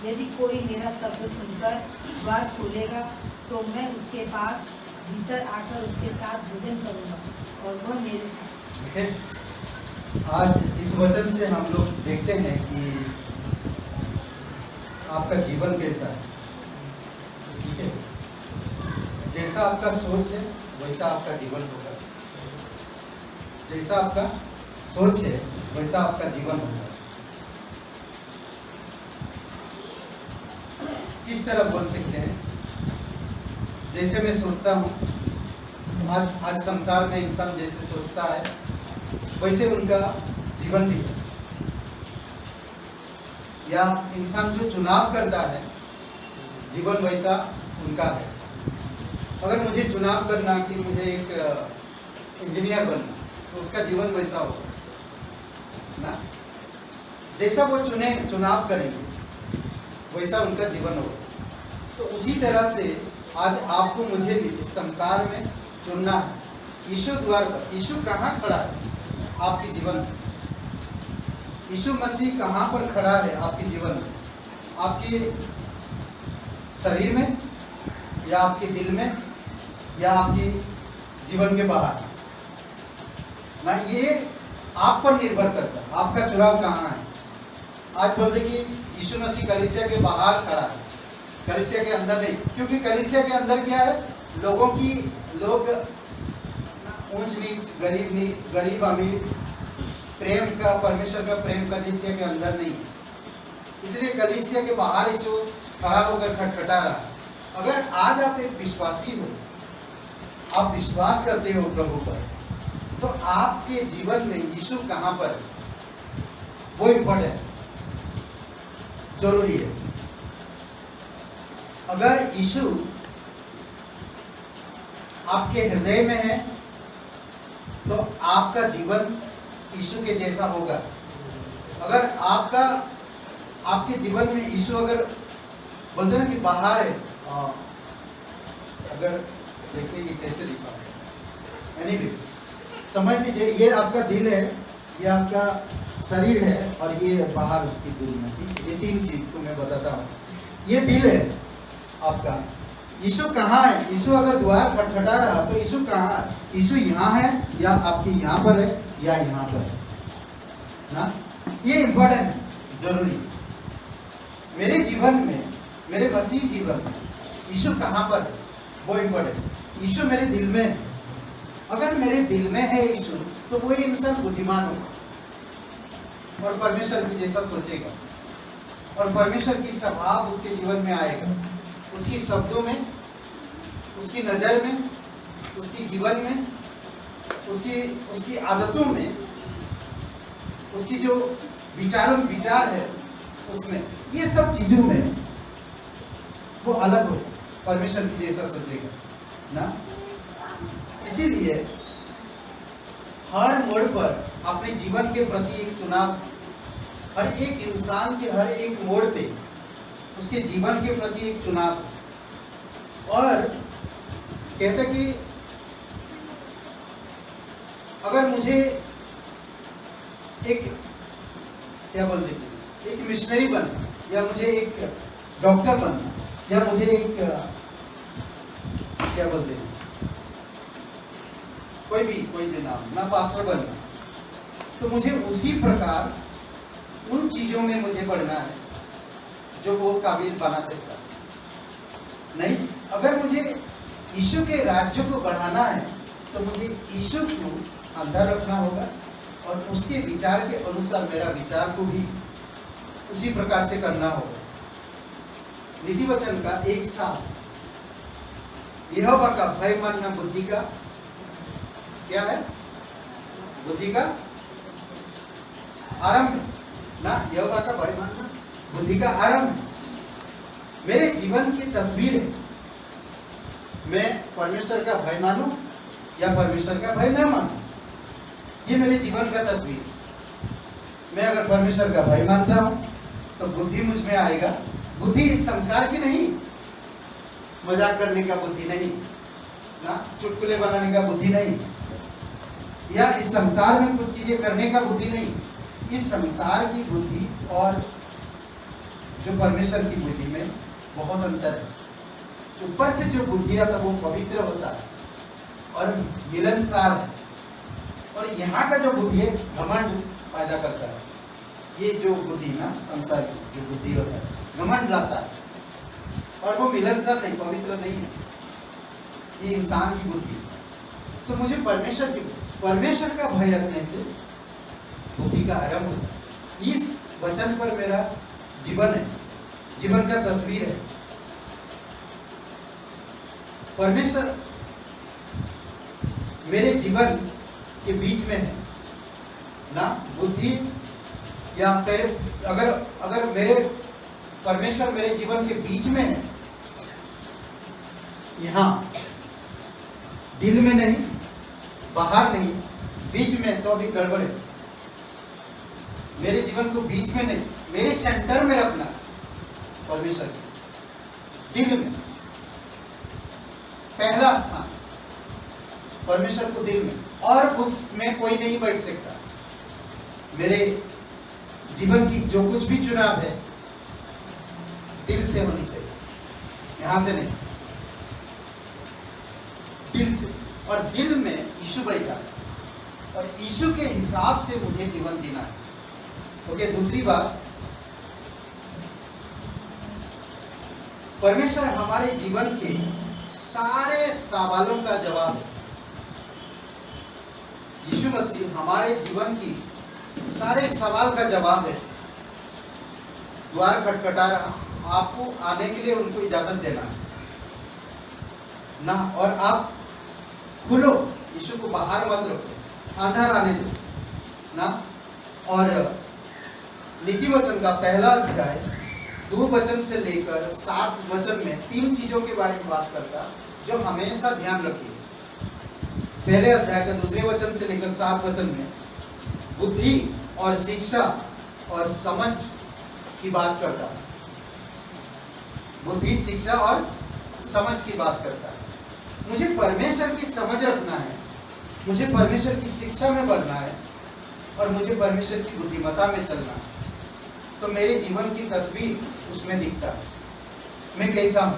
यदि कोई मेरा शब्द सुनकर द्वार खोलेगा तो मैं उसके पास भीतर आकर उसके साथ भोजन करूंगा और वह मेरे साथ। आज इस वचन से हम लोग देखते हैं कि आपका जीवन कैसा है। ठीक है, जैसा आपका सोच है वैसा आपका जीवन होगा। जैसा आपका सोच है वैसा आपका जीवन होगा। किस तरह बोल सकते हैं? जैसे मैं सोचता हूँ, आज संसार में इंसान जैसे सोचता है वैसे उनका जीवन भी है। या इंसान जो चुनाव करता है जीवन वैसा उनका है। अगर मुझे चुनाव करना कि मुझे एक इंजीनियर बनना तो उसका जीवन वैसा होगा ना। जैसा वो चुनाव करेंगे वैसा उनका जीवन होगा। तो उसी तरह से आज आपको मुझे भी इस संसार में चुनना है। यीशु द्वार पर, यीशु कहाँ खड़ा है आपके जीवन से? यीशु मसीह कहाँ पर खड़ा है आपके जीवन में? आपके शरीर में या आपके दिल में या आपके जीवन के बाहर ना? ये आप पर निर्भर करता है, आपका चुनाव कहाँ है। आज बोलते कि यीशु मसीह कलीसिया के बाहर खड़ा है, कलीसिया के अंदर नहीं। क्योंकि कलीसिया के अंदर क्या है? लोग ऊंच नीच, गरीब अमीर, प्रेम का, परमेश्वर का प्रेम कलीसिया के अंदर नहीं है। इसलिए कलीसिया के बाहर यीशु खड़ा होकर खटखटा रहा है। अगर आज आप एक विश्वासी हो, आप विश्वास करते हो प्रभु पर, तो आपके जीवन में यीशु कहाँ पर है वो इम्पोर्टेंट, जरूरी है। अगर यीशु आपके हृदय में है तो आपका जीवन यीशु के जैसा होगा। अगर आपके जीवन में यीशु अगर बोलते ना कि बाहर है, अगर देखिए कैसे दिखा यानी भी समझ लीजिए, ये आपका दिल है, ये आपका शरीर है और ये बाहर की दुनिया की। ये तीन चीज को मैं बताता हूँ। ये दिल है आपका। यीशु कहाँ है? यीशु अगर द्वार खटखटा रहा तो यीशु कहाँ है? यीशु यहाँ है या आपके यहाँ पर है या यहाँ पर है ना? ये इम्पोर्टेंट है, जरूरी। मेरे जीवन में, मेरे मसीह जीवन में यीशु कहाँ पर है वो इम्पोर्टेंट। यीशु मेरे दिल में है। अगर मेरे दिल में है यीशु तो वो इंसान बुद्धिमान होगा और परमेश्वर की जैसा सोचेगा और परमेश्वर की स्वभाव उसके जीवन में आएगा। उसकी शब्दों में, उसकी नज़र में, उसकी जीवन में, उसकी आदतों में, उसकी जो विचार है उसमें, ये सब चीज़ों में वो अलग हो, परमेश्वर की जैसा सोचेगा ना। इसीलिए हर मोड़ पर अपने जीवन के प्रति एक चुनाव, हर एक इंसान के हर एक मोड़ पे उसके जीवन के प्रति एक चुनाव। और कहते कि अगर मुझे एक क्या बोलते, एक मिशनरी बनना, या मुझे एक डॉक्टर बनना, या मुझे एक क्या बोलते हैं, कोई भी नाम ना, पास्टर बनना, तो मुझे उसी प्रकार उन चीजों में मुझे बढ़ना है जो वो काबिल बना सकता नहीं। अगर मुझे यीशु के राज्य को बढ़ाना है तो मुझे यीशु को अंदर रखना होगा और उसके विचार के अनुसार मेरा विचार को भी उसी प्रकार से करना होगा। नीति वचन का एक साथ, यहोवा का भय मानना बुद्धि का क्या है? बुद्धि का आरंभ ना। यहोवा का भय मानना बुद्धि का आरंभ। मेरे जीवन की तस्वीर है, मैं परमेश्वर का भय मानूं या परमेश्वर का भय न मानूं, ये मेरे जीवन का तस्वीर। मैं अगर परमेश्वर का भय मानता हूं तो बुद्धि मुझ में आएगा। बुद्धि इस संसार की नहीं, मजाक करने का बुद्धि नहीं ना, चुटकुले बनाने का बुद्धि नहीं, या इस संसार में कुछ चीजें करने का बुद्धि नहीं। इस संसार की बुद्धि और जो परमेश्वर की बुद्धि में बहुत अंतर है। ऊपर से जो बुद्धि आता है वो पवित्र होता है और मिलनसार है, और यहाँ का जो बुद्धि है घमंड पैदा करता है। ये जो बुद्धि ना संसार की जो बुद्धि होता है घमंड लाता है, और वो मिलनसार नहीं, पवित्र नहीं है, ये इंसान की बुद्धि। तो मुझे परमेश्वर का भय रखने से बुद्धि का आरंभ होता है। इस वचन पर मेरा जीवन है, जीवन का तस्वीर है। परमेश्वर मेरे जीवन के बीच में है ना, बुद्धि या अगर मेरे परमेश्वर मेरे जीवन के बीच में है, यहाँ दिल में नहीं, बाहर नहीं, बीच में, तो अभी गड़बड़ है। मेरे जीवन को बीच में नहीं, मेरे सेंटर में रखना परमेश्वर के दिल में, पहला स्थान परमेश्वर को दिल में, और उसमें कोई नहीं बैठ सकता। मेरे जीवन की जो कुछ भी चुनाव है दिल से होनी चाहिए, यहां से नहीं, दिल से। और दिल में यीशु बैठा, और यीशु के हिसाब से मुझे जीवन जीना है। ओके, दूसरी बात, परमेश्वर हमारे जीवन के सारे सवालों का जवाब है। यीशु मसीह हमारे जीवन की सारे सवाल का जवाब है। द्वार खटखटा रहा, आपको आने के लिए उनको इजाजत देना ना, और आप खुलो, यीशु को बाहर मत रखो, अंदर आने दो ना। और नीति वचन का पहला अध्याय 2 वचन से लेकर 7 वचन में 3 चीजों के बारे में बात करता, जो हमेशा ध्यान रखिए। पहले अध्याय का 2 वचन से लेकर 7 वचन में बुद्धि और शिक्षा और समझ की बात करता है। बुद्धि, शिक्षा और समझ की बात करता है। मुझे परमेश्वर की समझ रखना है, मुझे परमेश्वर की शिक्षा में बढ़ना है, और मुझे परमेश्वर की बुद्धिमत्ता में चलना है। तो मेरे जीवन की तस्वीर उसमें दिखता है, मैं कैसा हूं।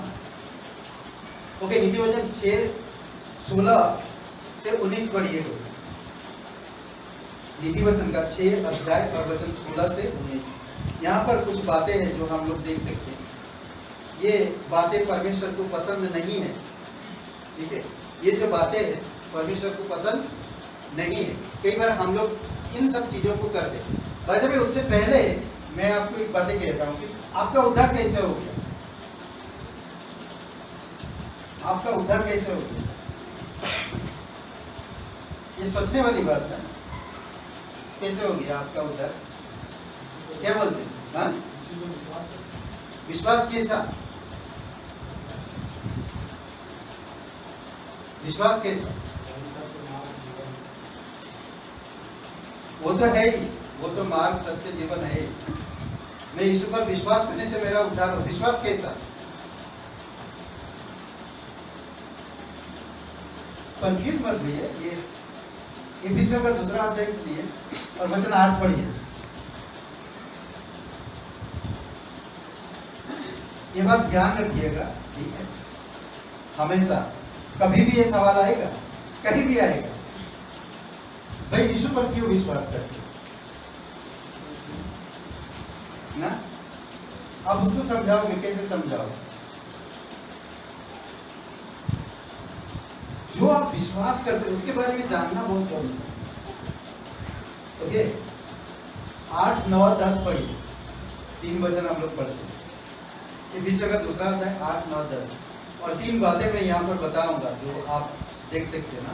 ओके, नीति वचन 6:16 से 19 पढ़िए। नीति वचन का 6 अध्याय और वचन 16 से 19। यहाँ पर कुछ बातें हैं जो हम लोग देख सकते हैं। ये बातें परमेश्वर को पसंद नहीं है, ठीक है, ये जो बातें हैं परमेश्वर को पसंद नहीं है। कई बार हम लोग इन सब चीजों को करते हैं। वैसे भी उससे पहले मैं आपको एक बातें कहता हूँ कि आपका उद्धार कैसे हो गया, आपका उद्धार कैसे हो गया, ये सोचने वाली बात है। कैसे हो गया आपका उद्धार, क्या बोलते हैं? हाँ, विश्वास कैसा, विश्वास कैसा, वो तो है ही, वो तो मार्ग, सत्य, जीवन है ही। मैं यीशु पर विश्वास करने से मेरा उद्धार हो। विश्वास कैसा, कंफ्यूज मत भी है। ये इफिसियों का 2 अध्याय लिए और वचन 8 पढ़िए। ये बात ध्यान रखिएगा, ठीक है। हमेशा कभी भी ये सवाल आएगा, कहीं भी आएगा, भाई यीशु पर क्यों विश्वास करते ना। आप उसको समझाओगे, कैसे समझाओगे? जो आप विश्वास करते उसके बारे में जानना बहुत जरूरी है। ओके, 8, 9, 10 पढ़िए। 3 वचन हम लोग पढ़ते हैं। विषय का 2 अध्याय 8, 9, 10 और 3 बातें मैं यहाँ पर बताऊंगा जो आप देख सकते हैं ना।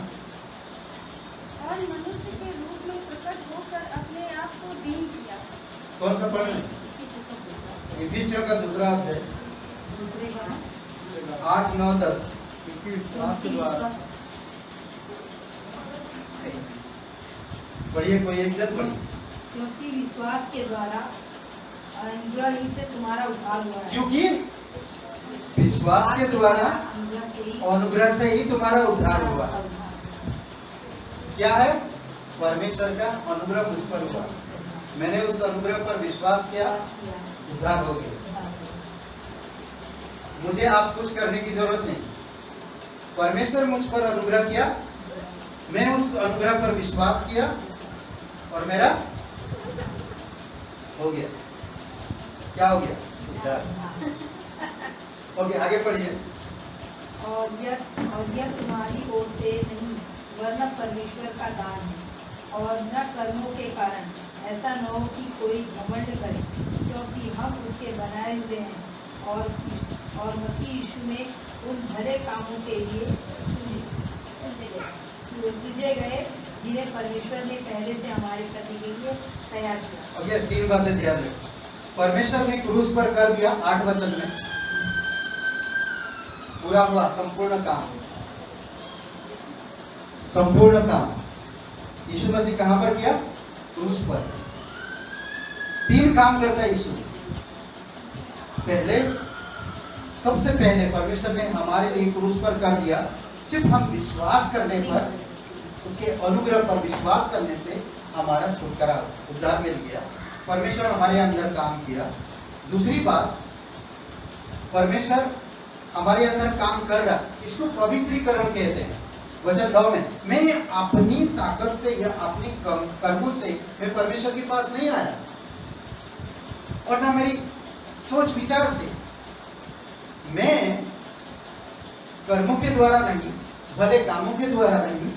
और मनुष्य के रूप में प्रकट होकर अपने आप को दीन किया। कौन सा पढ़ना है? विषय का 2 अध्याय 8, 9, 10। पढ़िए, कोई एक जन पढ़िए। क्योंकि विश्वास के द्वारा अनुग्रह ही से तुम्हारा उद्धार हुआ है। क्योंकि विश्वास के द्वारा अनुग्रह से ही तुम्हारा उद्धार हुआ। क्या है? परमेश्वर का अनुग्रह मुझ पर हुआ, मैंने उस अनुग्रह पर विश्वास किया, उद्धार हो गया। मुझे आप कुछ करने की जरूरत नहीं। परमेश्वर मुझ पर अनुग्रह किया, मैंने उस अनुग्रह पर विश्वास किया और मेरा हो गया। क्या हो गया? उद्धार। ओके, आगे पढ़िए। और यह तुम्हारी ओर से नहीं वरन परमेश्वर का दान है, और न कर्मों के कारण, ऐसा न हो कि कोई घमंड करे, क्योंकि हम उसके बनाए हुए हैं और मसीह यीशु में उन भले कामों के लिए सृजे गए जिन्हें परमेश्वर ने पहले से हमारे प्रति के लिए तैयार किया। ओके, 3 बातें ध्यान रखें। परमेश्वर ने क्रूस पर कर दिया, 8 वचन में पूरा हुआ, संपूर्ण काम। संपूर्ण काम यीशु मसीह कहां पर किया? क्रूस पर। 3 काम करता है यीशु। पहले, सबसे पहले परमेश्वर ने हमारे लिए क्रूस पर कर दिया। सिर्फ हम विश्वास करने पर, उसके अनुग्रह पर विश्वास करने से हमारा छुटकारा, उद्धार मिल गया। परमेश्वर हमारे अंदर काम किया। दूसरी बात, परमेश्वर हमारे अंदर काम कर रहा, इसको पवित्रीकरण कहते हैं। वचन 9 में, मैं अपनी ताकत से या अपनी कर्मों से मैं परमेश्वर के पास नहीं आया, और ना मेरी सोच विचार से। मैं कर्मों के द्वारा नहीं, भले कामों के द्वारा नहीं,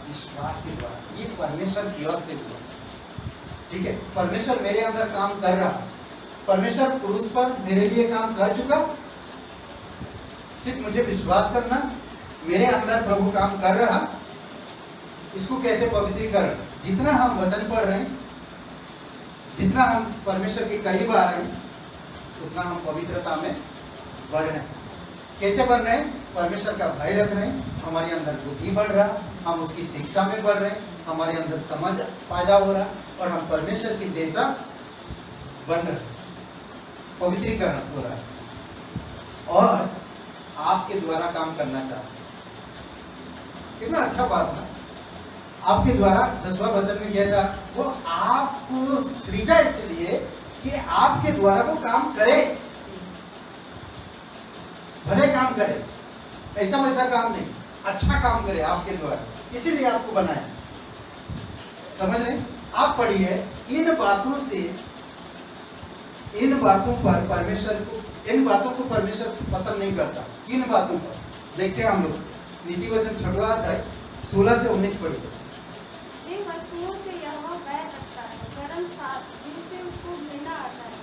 विश्वास के द्वारा। ये परमेश्वर की ओर से हुआ। ठीक है, परमेश्वर मेरे अंदर काम कर रहा। परमेश्वर क्रूस पर मेरे लिए काम कर चुका। सिर्फ मुझे विश्वास करना, मेरे अंदर प्रभु काम कर रहा। इसको कहते पवित्रीकरण। जितना हम वचन पढ़ रहे हैं, जितना हम परमेश्वर के करीब आ रहे हैं, उतना हम पवित्रता में बढ़ रहे हैं। कैसे बढ़ रहे हैं? परमेश्वर का भय रख रहे हैं, हमारे अंदर बुद्धि बढ़ रहा, हम उसकी शिक्षा में बढ़ रहे हैं, हमारे अंदर समझ पैदा हो रहा, और हम परमेश्वर के जैसा बन रहे, पवित्रीकरण हो रहा है। और आपके द्वारा काम करना चाहते। कितना अच्छा बात ना। आपके द्वारा 10वां वचन में कहता, वो आपको सृजा इसलिए कि आपके द्वारा वो काम करे, भले काम करे, ऐसा वैसा काम नहीं, अच्छा काम करे आपके द्वारा, इसीलिए आपको बनाया। समझ रहे? आप पढ़िए, इन बातों से, इन बातों पर परमेश्वर को, इन बातों को परमेश्वर पसंद नहीं करता। किन बातों पर? देखते हैं हम लोग नीति वचन 6वां अध्याय 16 से 19 पढ़िए। 6 वस्तुओं से यहोवा बैर रखता है, वरन 7 जिनसे उसको घृणा आता है,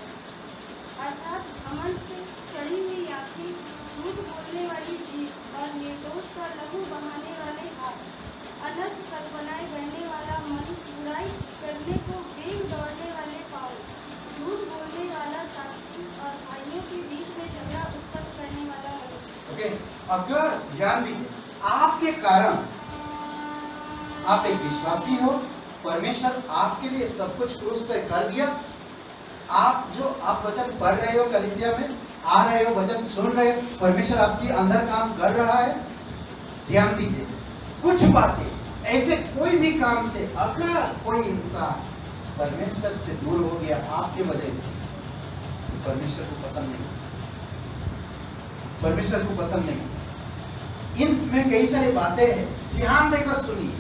अर्थात घमंड से चढ़ी हुई आंखें, झूठ बोलने वाली जीभ और निर्दोष का लहू बहाने वाले हाथ, अनर्थ कल्पनाएं बहने वाला मन, बुराई करने को वेग दौड़ने वाले पाँव, झूठ बोलने वाला साक्षी और भाइयों के बीच में झगड़ा उत्पन्न करने वाला मनुष्य। ओके, अगर ध्यान दीजिए, आपके कारण, आप एक विश्वासी हो, परमेश्वर आपके लिए सब कुछ क्रूस पे कर दिया। आप वचन पढ़ रहे हो, कलीसिया में आ रहे हो, वचन सुन रहे हो, परमेश्वर आपके अंदर काम कर रहा है। ध्यान दीजिए, कुछ बातें ऐसे, कोई भी काम से अगर कोई इंसान परमेश्वर से दूर हो गया आपके वजह से, परमेश्वर को पसंद नहीं, परमेश्वर को पसंद नहीं। इनमें कई सारी बातें हैं, ध्यान देकर सुनिए,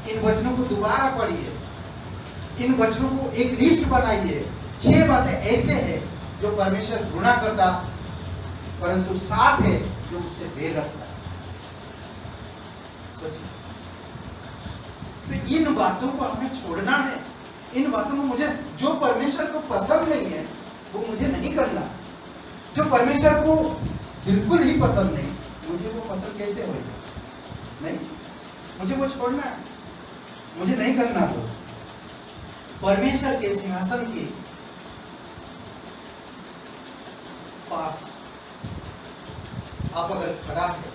इन वचनों को दोबारा पढ़िए, इन वचनों को एक लिस्ट बनाइए। 6 बातें ऐसे हैं जो परमेश्वर घृणा करता, परंतु 7 है जो उससे बैर रखता है। सोचिए, तो इन बातों को हमें छोड़ना है। इन बातों को, मुझे जो परमेश्वर को पसंद नहीं है वो मुझे नहीं करना। जो परमेश्वर को बिल्कुल ही पसंद नहीं, मुझे वो पसंद कैसे होगा? नहीं, मुझे वो छोड़ना है, मुझे नहीं करना। वो परमेश्वर के सिंहासन के पास आप अगर खड़ा है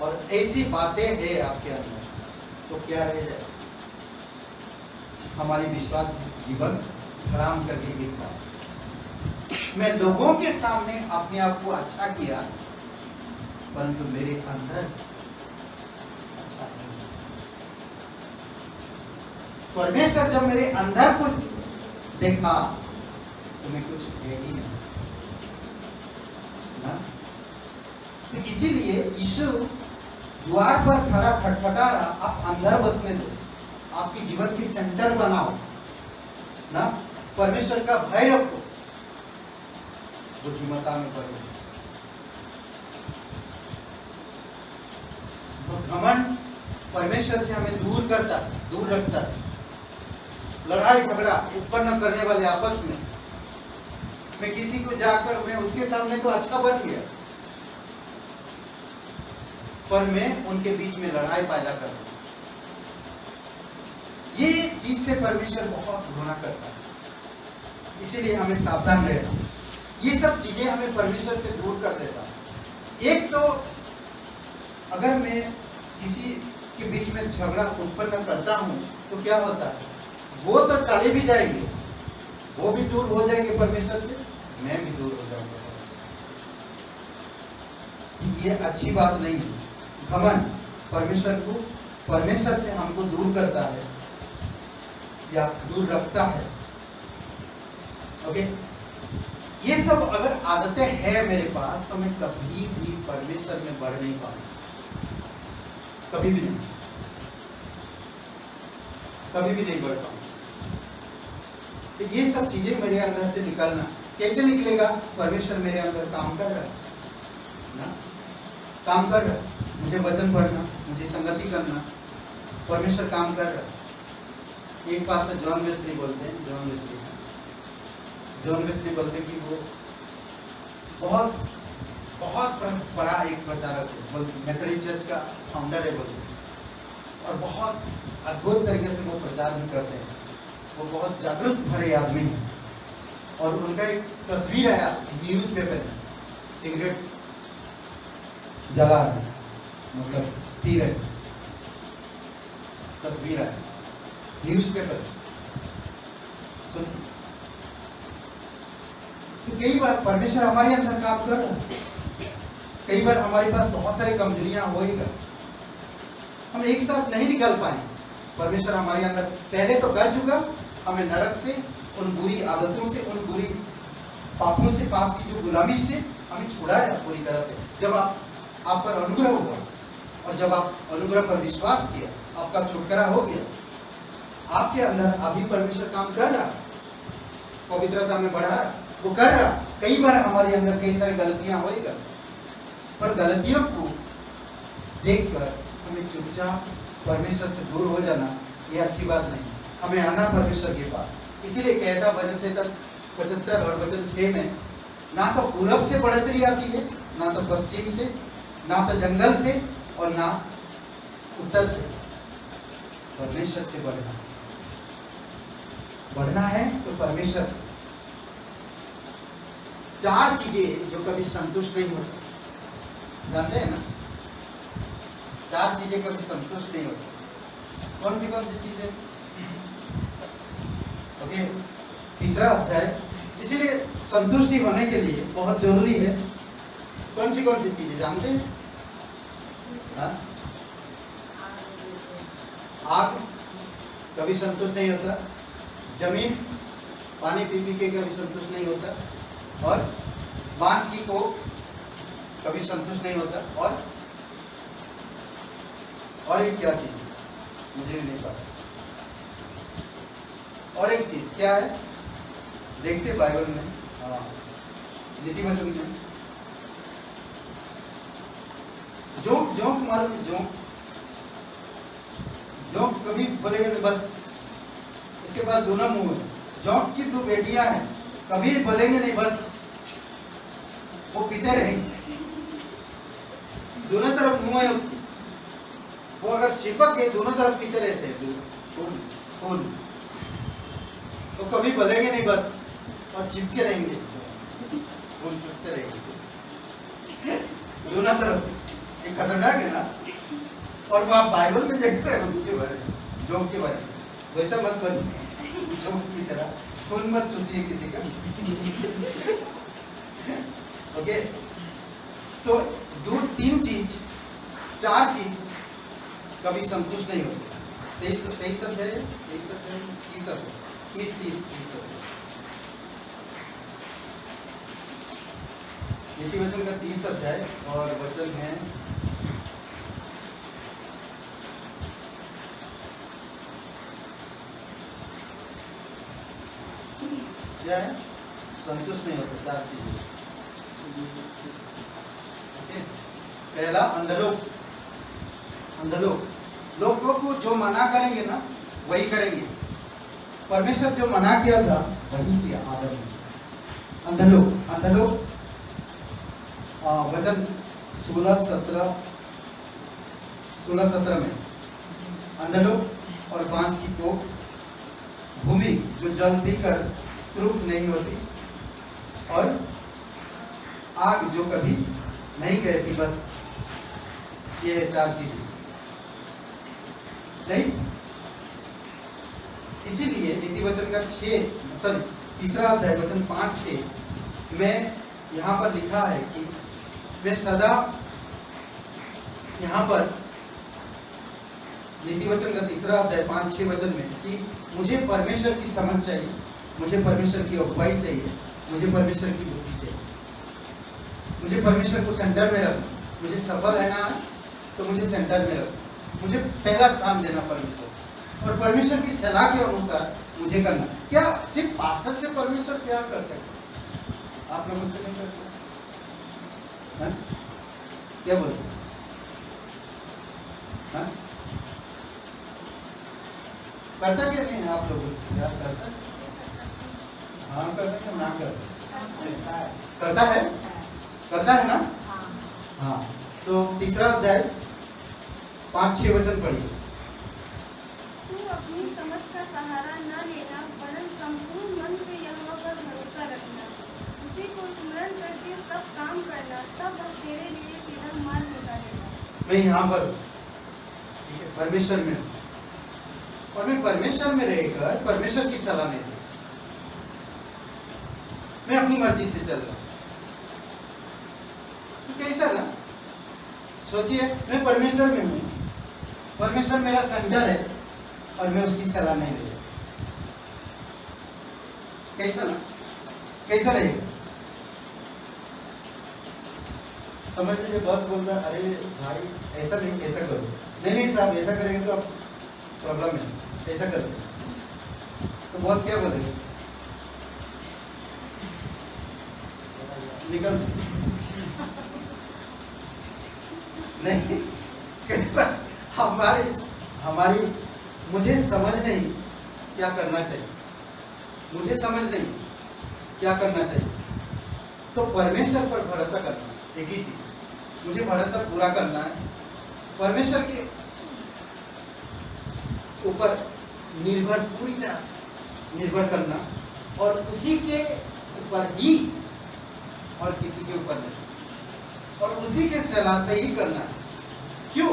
और ऐसी बातें हैं आपके अंदर, तो क्या रह जाए? हमारी विश्वास जीवन हराम करके गिरता है। मैं लोगों के सामने अपने आप को अच्छा किया, परंतु मेरे अंदर अच्छा नहीं। परमेश्वर जब मेरे अंदर कुछ देखा तो मैं कुछ है ही नहीं। तो इसीलिए यीशु द्वार पर खड़ा खटखटा रहा, आप अंदर बसने दो, आपकी जीवन की सेंटर बनाओ ना, परमेश्वर का भय रखो, बुद्धिमत्ता में बढ़ो। तो घमंड परमेश्वर से हमें दूर करता, दूर रखता है। लड़ाई झगड़ा उत्पन्न करने वाले आपस में, मैं किसी को जाकर मैं उसके सामने तो अच्छा बन गया, पर मैं उनके बीच में लड़ाई पैदा कर रहा हूं। ये चीज से परमेश्वर बहुत घृणा करता है, इसीलिए हमें सावधान रहना। ये सब चीजें हमें परमेश्वर से दूर कर देता है। एक तो अगर मैं किसी के बीच में झगड़ा उत्पन्न करता हूं तो क्या होता है, वो तो चले भी जाएंगे, वो भी दूर हो जाएंगे परमेश्वर से, मैं भी दूर हो जाऊंगा परमेश्वर से। ये अच्छी बात नहीं है। घमंड परमेश्वर से हमको दूर करता है या दूर रखता है। ओके, ये सब अगर आदतें हैं मेरे पास तो मैं कभी भी परमेश्वर में बढ़ नहीं पाऊंगा, कभी भी नहीं, कभी भी नहीं बढ़ पाऊंगा। तो ये सब चीजें मेरे अंदर से निकलना कैसे निकलेगा? परमेश्वर मेरे अंदर काम कर रहा है ना, काम कर रहा है। मुझे वचन पढ़ना, मुझे संगति करना, परमेश्वर काम कर रहा है। एक पास्टर जॉन वेस्ली बोलते हैं, जॉन वेस्ली बोलते हैं कि वो बहुत बहुत बड़ा एक प्रचारक है, मेथोडिस्ट चर्च का फाउंडर है बोलते हैं, और बहुत अद्भुत तरीके से वो प्रचार भी करते हैं। वो बहुत जागरूक भरे आदमी हैं। और उनका एक तस्वीर आया न्यूज पेपर में, सिगरेट जला रहे, मतलब पी रहे, तस्वीर आया न्यूज पेपर। सोचिए, तो कई बार परमेश्वर हमारे अंदर काम कर रहा है, कई बार हमारे पास बहुत सारी कमजोरियां होएगा, हम एक साथ नहीं निकल पाए। परमेश्वर हमारे अंदर पहले तो कर चुका, हमें नरक से, उन बुरी आदतों से, उन बुरी पापों से, पाप की जो गुलामी से हमें छुड़ाया पूरी तरह से। जब आप पर अनुग्रह हुआ और जब आप अनुग्रह पर विश्वास किया, आपका छुटकारा हो गया। आपके अंदर अभी परमेश्वर काम कर रहा, पवित्रता में बढ़ा रहा, वो कर रहा। कई बार हमारे अंदर कई सारी गलतियां होएगा, पर गलतियों को देखकर हमें चुपचाप परमेश्वर से दूर हो जाना ये अच्छी बात नहीं। हमें आना परमेश्वर के पास। इसीलिए कहता वचन से 75 और वचन 6 में, ना तो पूरब से बढ़ोतरी आती है, ना तो पश्चिम से, ना तो जंगल से, और ना उत्तर से। परमेश्वर से बढ़ना है तो परमेश्वर से। 4 चीजें जो कभी संतुष्ट नहीं होती, जानते हैं ना? 4 चीजें कभी संतुष्ट नहीं होती। कौन सी चीजें? ओके, तीसरा अध्याय। इसीलिए संतुष्टि होने के लिए बहुत जरूरी है। कौन सी चीजें जानते हैं? आग कभी संतुष्ट नहीं होता, जमीन पानी पी के कभी संतुष्ट नहीं होता, और बांस की कोख कभी संतुष्ट नहीं होता, और एक क्या चीज मुझे भी नहीं पता। और एक चीज क्या है, देखते बाइबल में, नीति वचन में, जोंक मालूम, जोंक कभी बोलेंगे नहीं, बस उसके पास दोनों मुंह है। जोंक की 2 बेटियां हैं, कभी बोलेंगे नहीं, बस वो पीते रहेंगे, दोनों तरफ मुंह है उसकी। वो अगर चिपक गए, दोनों तरफ पीते रहते हैं खून। तो कभी बोलेंगे नहीं बस, और चिपके रहेंगे, खून चुसते रहेंगे दोनों तरफ। ये खतरनाक है ना? और वो आप बाइबल में देख रहे हैं उसके बारे में, जोंक के बारे में। वैसा मत बनिए जोंक की तरह, खून मत चूसिए किसी का। ओके, तो 2-3 चीज, 4 चीज कभी संतुष्ट नहीं होती। 23 अध्याय, 30 अध्याय, 30 अध्याय। नीति वचन का 30 अध्याय और वचन है क्या है? संतुष्ट नहीं होता, 4 चीजें। ओके, पहला अंधलोक। अंधलोक लोगों को जो मना करेंगे ना वही करेंगे। परमेश्वर जो मना किया था वही किया आदम ने। अंधलोक, अंधलोक वचन 16-17 में अंधलोक और बांस की कोख, भूमि जो जल पीकर तृप्त नहीं होती, और आग जो कभी नहीं कहती। बस ये है 4 चीजें। नहीं, इसीलिए नीति वचन का 3 अध्याय वचन 5-6 में यहाँ पर लिखा है कि वे सदा, यहाँ पर नीति वचन का 3 अध्याय 5-6 वचन में कि मुझे परमेश्वर की समझ चाहिए, मुझे परमेश्वर की अगुवाई चाहिए, मुझे परमेश्वर की बुद्धि चाहिए, मुझे परमेश्वर को सेंटर में रखना। मुझे सफल रहना है तो मुझे सेंटर में रखना, मुझे पहला स्थान देना परमेश्वर, और परमेश्वर की सलाह के अनुसार मुझे करना। क्या सिर्फ पास्टर से परमेश्वर प्यार करते हैं? आप लोगों से नहीं करते? हाँ? क्या बोलते हैं? हाँ? करता क्या नहीं है आप लोगों से प्यार? करता? हाँ करते हैं, ना करते? करता है, करता है ना? हाँ, तो 3 अध्याय 5-6 वचन पढ़िए। तू अपनी समझ का सहारा न लेना, वरन संपूर्ण मन से यहोवा पर भरोसा रखना, उसी को स्मरण करके सब काम करना, तब वह तेरे लिए सीधा मार्ग निकालेगा। मैं यहाँ पर ठीक है परमेश्वर में हूँ, और मैं परमेश्वर में रहकर परमेश्वर की सलाह नहीं दूँ, मैं अपनी मर्जी से चल रहा हूँ। तो कैसा ना, सोचिए मैं परमेश्वर में हूँ, परमेश्वर मेरा सेंटर है और मैं उसकी सलाह नहीं ले रहा। कैसा ना, कैसा रहेगा? समझ लीजिए बॉस बोलता है अरे भाई ऐसा नहीं, ऐसा करो। नहीं साहब ऐसा करेंगे तो अब प्रॉब्लम है, ऐसा करो। तो बॉस क्या बोलेगा? निकल। नहीं, हमारी मुझे समझ नहीं क्या करना चाहिए, मुझे समझ नहीं क्या करना चाहिए, तो परमेश्वर पर भरोसा करना। एक ही चीज, मुझे भरोसा पूरा करना है, परमेश्वर के ऊपर निर्भर, पूरी तरह से निर्भर करना, और उसी के ऊपर ही और किसी के ऊपर नहीं, और उसी के सलाह से ही करना है। क्यों?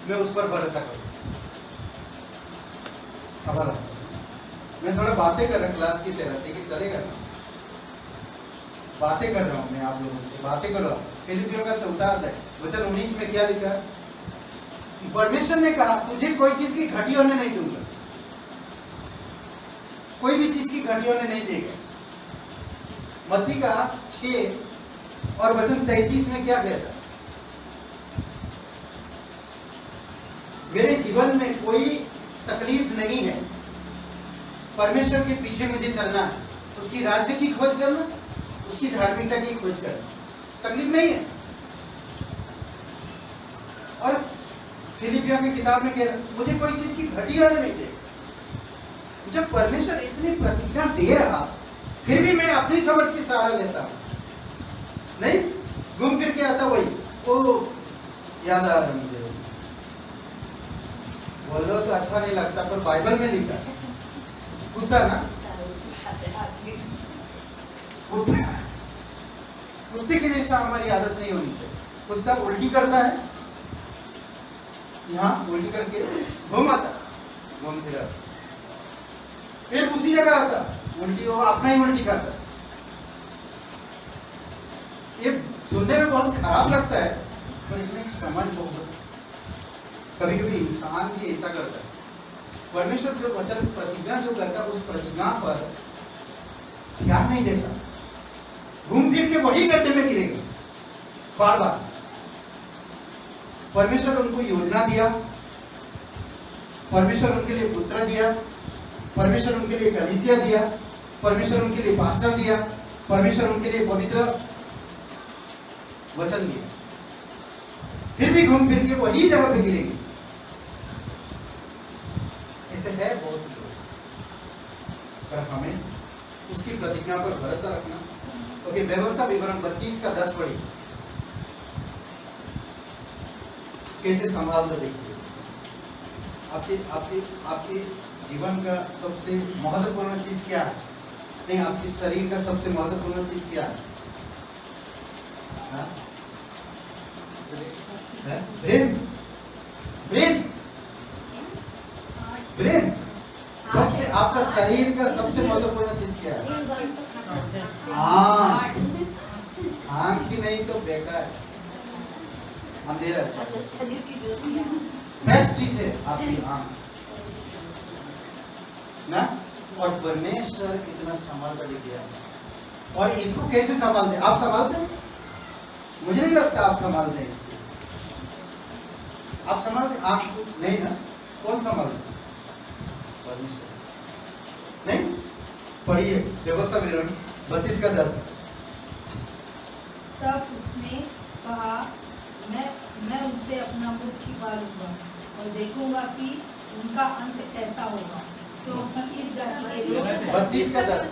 मैं उस पर भरोसा करूं। सवाल है, मैं थोड़ा बातें कर रहा हूँ क्लास की तरह, ठीक है चलेगा ना? बातें कर रहा हूँ मैं आप लोगों से, बातें करो। फिलिपियों का 4 अध्याय वचन 19 में क्या लिखा है? परमेश्वर ने कहा तुझे कोई चीज की घटी होने नहीं दूंगा, कोई भी चीज की घटी होने नहीं देगा। मत्ती का 6 और वचन 33 में क्या कहता है? मेरे जीवन में कोई तकलीफ नहीं है, परमेश्वर के पीछे मुझे चलना है, उसकी राज्य की खोज करना, उसकी धार्मिकता की खोज करना, तकलीफ नहीं है। और फिलिपियों की किताब में कह रहा मुझे कोई चीज की घटी होने नहीं दे। जब परमेश्वर इतनी प्रतिज्ञा दे रहा, फिर भी मैं अपनी समझ की सहारा लेता हूं, नहीं घूम फिर के आता वही, ओ याद आ रहा मुझे, बोल रहे हो तो अच्छा नहीं लगता, पर बाइबल में लिखा कुत्ता ना, कुत्ते के जैसा हमारी आदत नहीं होनी चाहिए। कुत्ता उल्टी करता है, यहाँ उल्टी करके घूम आता, घूम फिर आता, फिर उसी जगह आता, उल्टी हो अपना ही उल्टी करता। ये सुनने में बहुत खराब लगता है, पर इसमें एक समझ बहुत, कभी कभी इंसान भी ऐसा करता है। परमेश्वर जो वचन प्रतिज्ञा जो करता है, उस प्रतिज्ञा पर ध्यान नहीं देता, घूम फिर के वही गड्ढे में गिरेंगे बार बार। परमेश्वर उनको योजना दिया, परमेश्वर उनके लिए पुत्र दिया, परमेश्वर उनके लिए कलीसिया दिया, परमेश्वर उनके लिए पास्टर दिया, परमेश्वर उनके लिए पवित्र वचन दिया, फिर भी घूम फिर के वही जगह पे गिरेंगे। ऐसे है बहुत से लोग, पर हमें उसकी प्रतिज्ञा पर भरोसा रखना। ओके, व्यवस्था विवरण 32 का 10 पढ़ी, कैसे संभाल दो। देखिए आपके आपके आपके जीवन का सबसे महत्वपूर्ण चीज क्या है? नहीं, आपके शरीर का सबसे महत्वपूर्ण चीज क्या है? ब्रेन। ब्रेन ब्रेन सबसे, आपका शरीर का सबसे महत्वपूर्ण चीज क्या है? आँख ही नहीं तो बेकार, अंधेरा। बेस्ट चीज है आपकी आँख ना। और परमेश्वर कितना संभालता दिख गया। और इसको कैसे संभालते? आप संभालते हैं? मुझे नहीं लगता आप संभालते हैं इसको। आप संभालते? आँख नहीं ना। कौन संभालते? परमेश्वर। नहीं, पढ़िए व्यवस्था विवरण 32 का 10। तब उसने कहा, मैं उनसे अपना मुख छिपा लूंगा और देखूंगा कि उनका अंत कैसा होगा। तो इस जाति के लोग 32 का 10।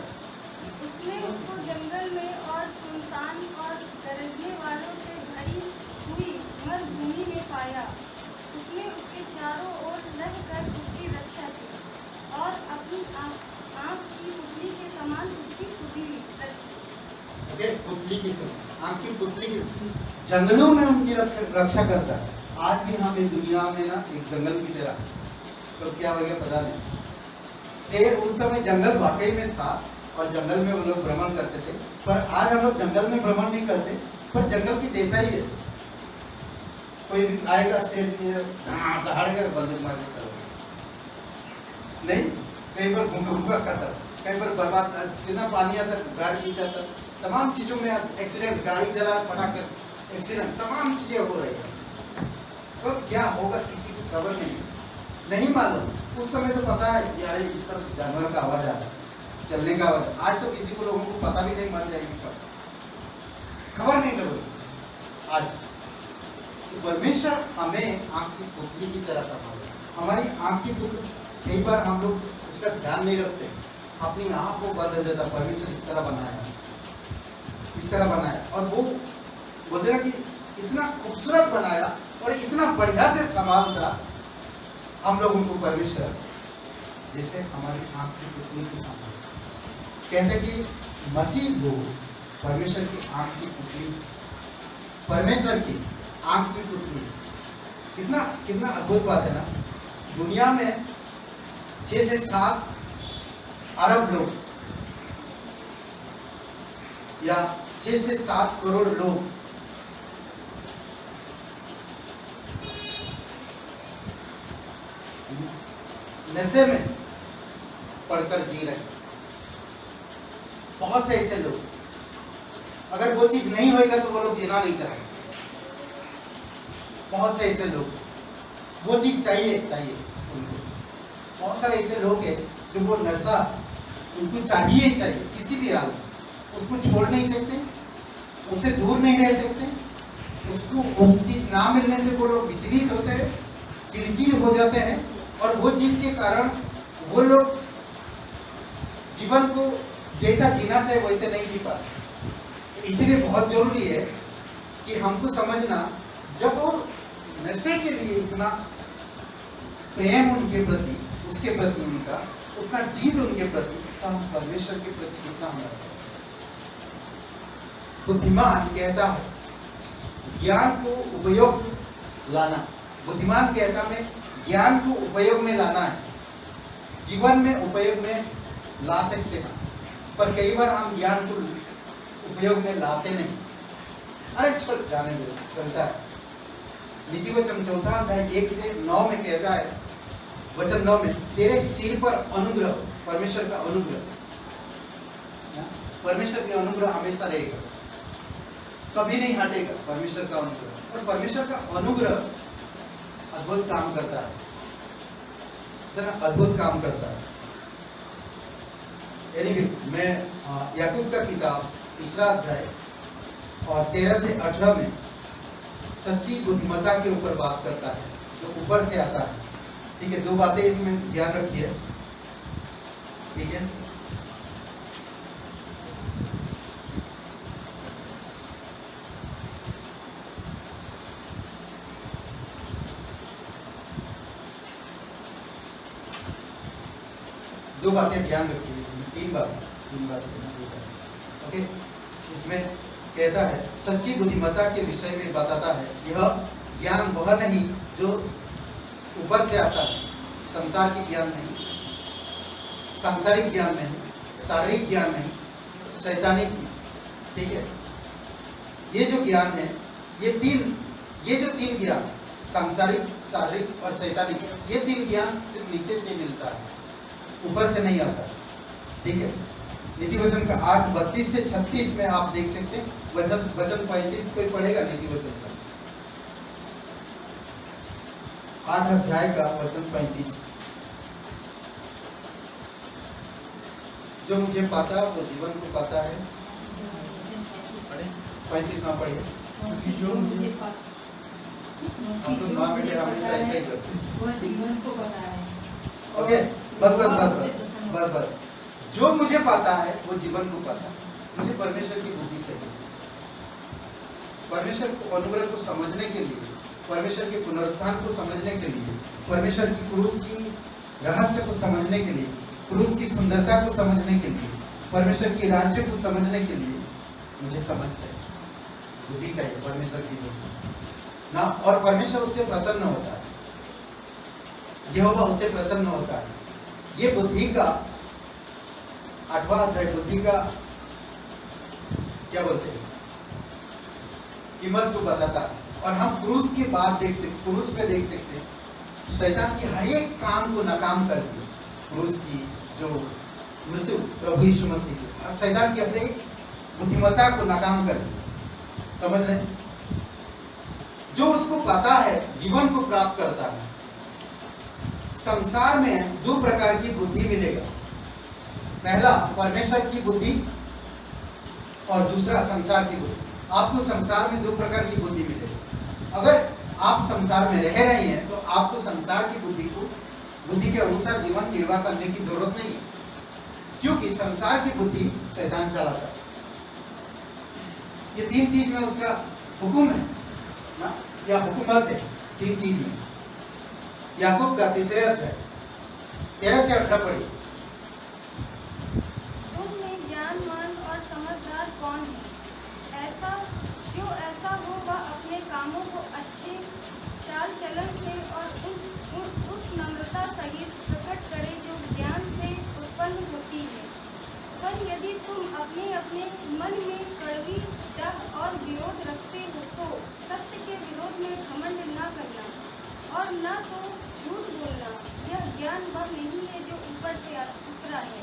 उसने उसको जंगल में और सुनसान और गरजने वालों से भरी हुई मरुभूमि में पाया। उसने उसके चारों ओर रहकर उसकी रक्षा की और अपनी आँख की पुतली के समान उसकी सुधीली रखी। ओके, पुतली की समान, आँख की पुतली की, जंगलों में उनकी रक्षा करता है। आज भी हम इस दुनिया में ना एक जंगल की तरह, तो क्या हो गया पता नहीं। शेर उस समय जंगल वाकई में था और जंगल में वो लोग भ्रमण करते थे, पर आज हम लोग जंगल में भ्रमण नहीं करते, पर जंगल की जैसा ही है। कोई भी आएगा शेर दहाड़ेगा, बंदूक मार के चलो नहीं, कई बार भूखा भूखा खाता, कई बार बर्बाद, जितना पानी आता घर गिर जाता, तमाम चीजों में एक्सीडेंट, गाड़ी चला फटाकर एक्सीडेंट, तमाम चीजें हो रही है। तो क्या होगा किसी को खबर नहीं मालूम। उस समय तो पता है यार इस तरफ जानवर का आवाज आ रहा है, चलने का आवाज। आज तो किसी को लोगों को पता भी नहीं, मर जाएगी कब, खबर नहीं लगेगी आज। तो परमेश्वर हमें आँख की पुतली की तरह संभाले। हमारी आँख की पुतली, कई बार हम लोग उसका ध्यान नहीं रखते, अपनी आँख को बंद हो जाता। परमेश्वर इस तरह बनाया, इस तरह बनाया, और वो बोलते ना कि इतना खूबसूरत बनाया और इतना बढ़िया से संभालता हम लोगों को परमेश्वर, जैसे हमारी आँख की पुतली को संभाल। कहते कि मसीह लोग परमेश्वर की आँख की पुतली, परमेश्वर की आँख की पुतली। कितना कितना अद्भुत बात है ना। दुनिया में 6 से 7 अरब लोग या 6 से 7 करोड़ लोग नशे में पढ़कर जी रहे। बहुत से ऐसे लोग, अगर वो चीज नहीं होएगा तो वो लोग जीना नहीं चाहेंगे। बहुत से ऐसे लोग, वो चीज चाहिए उनको। बहुत सारे ऐसे लोग हैं जो वो नशा उनको चाहिए किसी भी हाल में, उसको छोड़ नहीं सकते, उससे दूर नहीं रह सकते। उसको उस चीज ना मिलने से वो लोग विचलित होते हैं, चिड़चिड़ हो जाते हैं, और वो चीज के कारण वो लोग जीवन को जैसा जीना चाहे वैसे नहीं जी पाते। इसीलिए बहुत जरूरी है कि हमको समझना, जब वो नशे के लिए इतना प्रेम उनके प्रति, उसके प्रति उनका उतना जीत उनके प्रति, तो हम परमेश्वर के प्रति कितना होना चाहिए। बुद्धिमान कहता है ज्ञान को उपयोग लाना। बुद्धिमान कहता है ज्ञान को उपयोग में लाना है, जीवन में उपयोग में ला सकते हैं, पर कई बार हम ज्ञान को उपयोग में लाते नहीं। अरे छोड़ जाने दो, चलता है। नीति वचन 4 अध्याय 1 से 9 में कहता है, वचन 9 में, तेरे सिर पर अनुग्रह, परमेश्वर का अनुग्रह, परमेश्वर का अनुग्रह हमेशा रहेगा, कभी नहीं हटेगा परमेश्वर का अनुग्रह। और परमेश्वर का अनुग्रह अद्भुत काम करता है, इतना अद्भुत काम करता है। Anyway, मैं याकूब का किताब 3 अध्याय और 13 से 18 में सच्ची बुद्धिमत्ता के ऊपर बात करता है, जो ऊपर से आता है। ठीक है, 2 बातें इसमें ध्यान रखिए। ठीक है, दो बातें ध्यान रखिए इसमें, 3 बातें। ओके, इसमें कहता है सच्ची बुद्धिमत्ता के विषय में बताता है, यह ज्ञान वह नहीं जो ऊपर से आता है, संसार की ज्ञान नहीं, सांसारिक ज्ञान नहीं, शारीरिक ज्ञान नहीं, शैतानिक। ठीक है, ये जो ज्ञान है, ये जो तीन ज्ञान, सांसारिक, शारीरिक और शैतानिक, ये 3 ज्ञान सिर्फ नीचे से मिलता है, ऊपर से नहीं आता। ठीक है, नीति वचन का 8:32 से 36 में आप देख सकते हैं। वचन 35 कोई पढ़ेगा नीति वचन का 8 अध्याय का वचन 35। जो मुझे पाता वो जीवन को पाता है। 35 ना पढ़िए। जो मुझे हम तो माँ बेटे हमेशा ऐसा ही करते हैं। वह जीवन को पता है। ओके, बस। जो मुझे पाता है वो जीवन को पाता है। मुझे परमेश्वर की बुद्धि चाहिए, परमेश्वर को अनुग्रह को समझने के लिए, परमेश्वर के पुनरुत्थान को समझने के लिए, परमेश्वर की क्रूस की रहस्य को समझने के लिए, क्रूस की सुंदरता को समझने के लिए, परमेश्वर के राज्य को समझने के लिए मुझे समझ चाहिए, बुद्धि चाहिए, परमेश्वर की बुद्धि ना। और परमेश्वर उससे प्रसन्न होता है, यहोवा उससे प्रसन्न होता है। ये बुद्धि का 8वां अध्याय, बुद्धि का क्या बोलते हैं, कीमत को बताता है। और हम क्रूस की बात देख सकते, क्रूस में देख सकते हैं शैतान की हर एक काम को नाकाम कर दिया। क्रूस की जो मृत्यु प्रभु यीशु मसीह की, और शैतान की हर एक बुद्धिमत्ता को नाकाम कर दिया। समझ रहे, जो उसको पता है जीवन को प्राप्त करता है। संसार में 2 प्रकार की बुद्धि मिलेगा, पहला परमेश्वर की बुद्धि और दूसरा संसार की बुद्धि। आपको संसार में 2 प्रकार की बुद्धि मिलेगी। अगर आप संसार में रह रहे हैं तो आपको संसार की बुद्धि के अनुसार जीवन निर्वाह करने की जरूरत नहीं है, क्योंकि संसार की बुद्धि शैतान चलाता है। ये 3 चीज में उसका हुक्म है ना, या हुकूमत है 3 चीज में। याकूब का 3 अध्याय 13 से 18 पढ़िए। तुम में ज्ञानवान और समझदार कौन है? ऐसा हो वह अपने कामों को अच्छे चाल चलन से और उस नम्रता सहित प्रकट करे जो ज्ञान से उत्पन्न होती है। पर यदि तुम अपने अपने मन में कड़वी डर और विरोध रखते हो तो सत्य के विरोध में घमंड न करना और न तो झूठ बोलना। यह ज्ञान वह नहीं है जो ऊपर से उतरा है,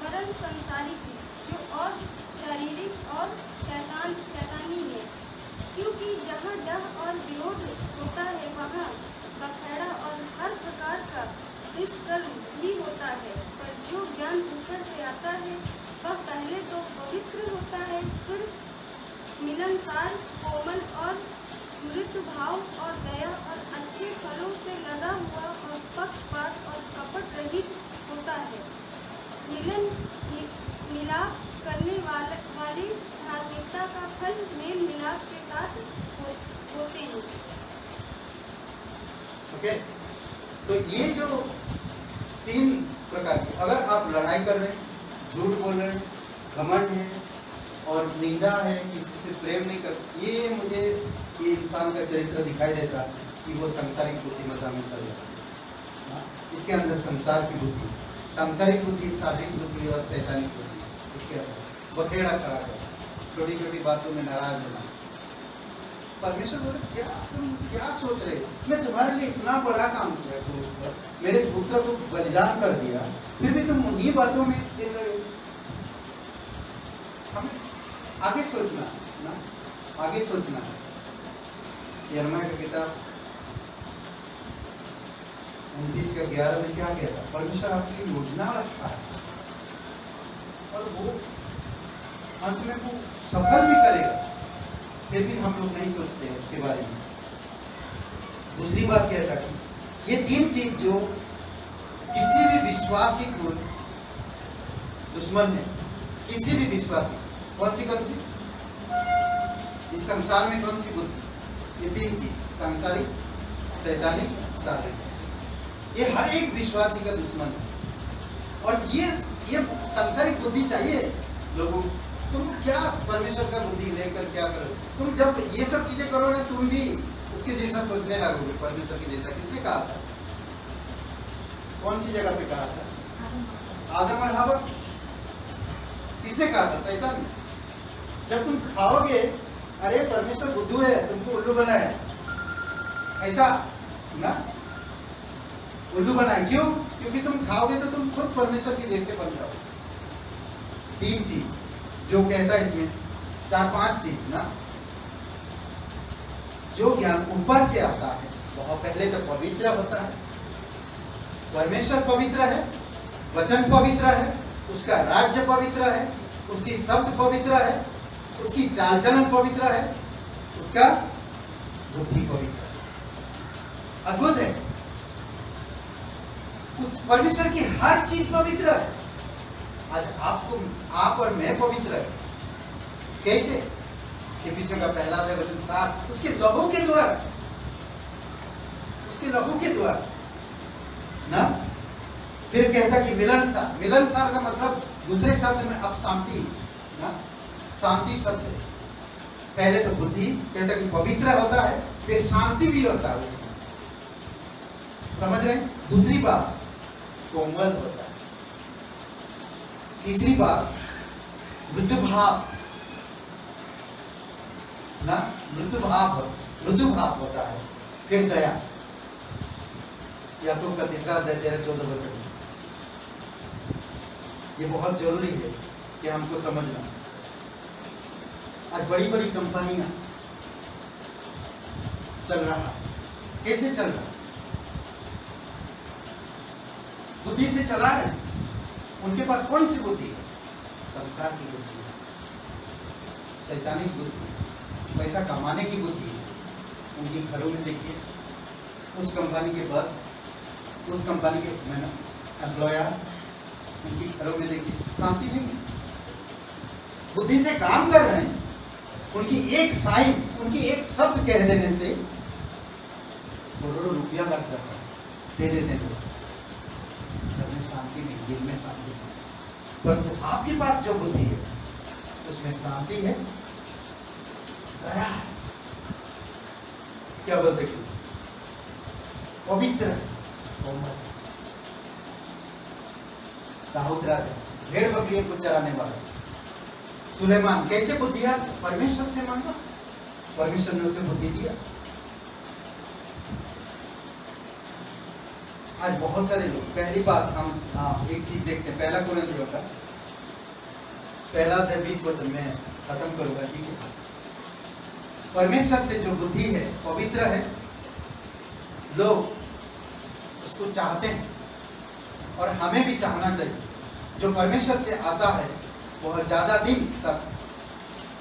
वरन संसारिक है, जो और शारीरिक और शैतानी है। क्योंकि जहाँ डर और विरोध होता है वहाँ बखेड़ा और हर प्रकार का दुष्कर्म भी होता है। पर जो ज्ञान ऊपर से आता है वह पहले तो पवित्र होता है, फिर मिलनसार, कोमल और मृदु भाव और दया और अच्छे फलों से लदा हुआ और पक्षपात और कपट रहित होता है। मिलाप करने वाली धार्मिकता का फल मेल मिलाप के साथ होते हैं। ओके, तो ये जो 3 प्रकार की, अगर आप लड़ाई कर रहे हैं, झूठ बोल रहे हैं, घमंड है और निंदा है, किसी से प्रेम नहीं कर, ये मुझे ये इंसान का चरित्र दिखाई देता है कि वो सांसारिक बुद्धिमत्ता में चल जाता है। इसके अंदर संसार की बुद्धि, सांसारिक बुद्धि, शारीरिक बुद्धि और शैतानिक बुद्धि। इसके अंदर बखेड़ा खड़ा कर, छोटी छोटी बातों में नाराज होना। परमेश्वर बोले तुम क्या सोच रहे, मैं तुम्हारे लिए इतना बड़ा काम किया क्रूस पर, मेरे पुत्र को बलिदान कर दिया, फिर भी तुम उन्हीं बातों में गिर रहे हो। हमें आगे सोचना ना, आगे सोचना है। यिर्मयाह की किताब 29:11 में क्या कहता? परमेश्वर आपके लिए योजना रखता है और वो अंत में वो सफल भी करेगा, फिर भी हम लोग नहीं सोचते हैं इसके बारे में। दूसरी बात कहता कि ये 3 चीज जो किसी भी विश्वासी को दुश्मन है, किसी भी विश्वासी, कौन सी इस संसार में कौन सी बुद्धि? ये 3 चीज, सांसारिक, शैतानिक, शारीरिक, ये हर एक विश्वासी का दुश्मन है। और ये सांसारिक बुद्धि चाहिए लोगों को। तुम क्या परमेश्वर का बुद्धि लेकर क्या करो? तुम जब ये सब चीजें करो ना, तुम भी उसके जैसा सोचने लगोगे, परमेश्वर के जैसा। किसने कहा था? कौन सी जगह पे कहा था? आदम और हवा। किसने कहा था? शैतान। जब तुम खाओगे, अरे परमेश्वर बुद्धू है, तुमको उल्लू बनाया, ऐसा ना, उल्लू बनाए। क्यों? क्योंकि तुम खाओगे तो तुम खुद परमेश्वर के जैसे बन जाओगे। 3 चीज जो कहता है इसमें, 4-5 चीज ना, जो ज्ञान ऊपर से आता है वह पहले तो पवित्र होता है। परमेश्वर पवित्र है, वचन पवित्र है, उसका राज्य पवित्र है, उसकी शब्द पवित्र है, उसकी चाल चलन पवित्र है, उसका बुद्धि पवित्र है। अद्भुत है। उस परमेश्वर की हर चीज पवित्र है। आज आप और मैं पवित्र है। कैसे? एफिसियों का 1:7, उसके लहू के द्वारा, उसके लहू के द्वारा ना। फिर कहता कि मिलनसार। मिलनसार का मतलब दूसरे शब्द में अब शांति ना, शांति शब्द। पहले तो बुद्धि कहता कि पवित्र होता है, फिर शांति भी होता है उसमें। समझ रहे हैं? दूसरी बात, कोमल होता है। तीसरी बात, मृदु भाव ना, मृदु भाव होता है। फिर दया। याकूब का 3 अध्याय 13-14 वचन। ये बहुत जरूरी है कि हमको समझना। आज बड़ी बड़ी कंपनियां चल रहा है, कैसे चल रहा है? बुद्धि से चला रहे हैं। उनके पास कौन सी बुद्धि है? संसार की बुद्धि है, शैतानिक बुद्धि, पैसा कमाने की बुद्धि है। उनकी घरों में देखिए, उस कंपनी के बस, उस कंपनी के एम्प्लॉयर, उनकी घरों में देखिए शांति नहीं है। बुद्धि से काम कर रहे हैं, उनकी एक साइन, उनकी एक शब्द कह देने से करोड़ों रुपया लग जाता है, दे देते हैं लोग। घर में शांति नहीं, दिल में शांति नहीं। परंतु आपके पास जो बुद्धि है उसमें शांति है, दया है, क्या बोलते हैं, पवित्र है, कोमल। दाऊद राजा भेड़ बकरियों को चराने वाला। सुलेमान कैसे बुद्धिया? परमेश्वर से मांगा, परमेश्वर ने उसे बुद्धि दिया। आज बहुत सारे लोग, पहली बात हम एक चीज देखते हैं, 1 कोरिन्थियों का 1:20 वचन में खत्म करूंगा, ठीक है। परमेश्वर से जो बुद्धि है पवित्र है, लोग उसको चाहते हैं और हमें भी चाहना चाहिए। जो परमेश्वर से आता है वह ज्यादा दिन तक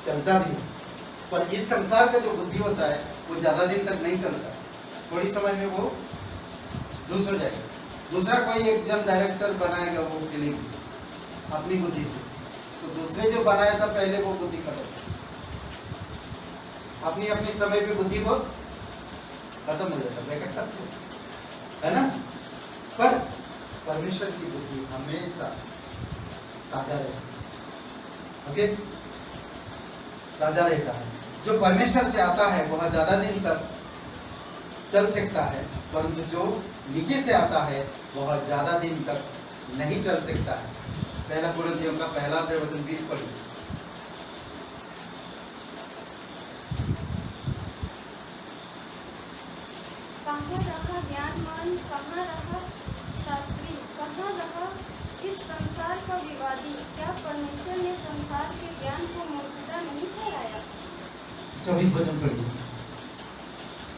चलता भी है, पर इस संसार का जो बुद्धि होता है वो ज्यादा दिन तक नहीं चलता, थोड़ी समय में वो लूज हो जाएगा। दूसरा कोई एक जन डायरेक्टर बनाएगा वो फिल्म अपनी बुद्धि से, तो दूसरे जो बनाया था पहले वो बुद्धि खत्म, अपनी अपनी समय पे बुद्धि बहुत खत्म हो जाता, बैकअप करते है ना। पर परमेश्वर की बुद्धि हमेशा ताजा रहती है, ओके, ताजा रहता है। जो परमेश्वर से आता है वह ज्यादा दिन तक चल सकता है, परंतु जो नीचे से आता है वह ज्यादा दिन तक नहीं चल सकता है। 1 कोरिन्थियों का 1:20 पढ़िए। कहाँ रहा ज्ञानवान, कहाँ रहा शास्त्री, कहाँ रहा इस संसार का विवादी, क्या परमेश्वर ने संसार के ज्ञान को मूर्खता नहीं ठहराया? 24 वचन पढ़िए।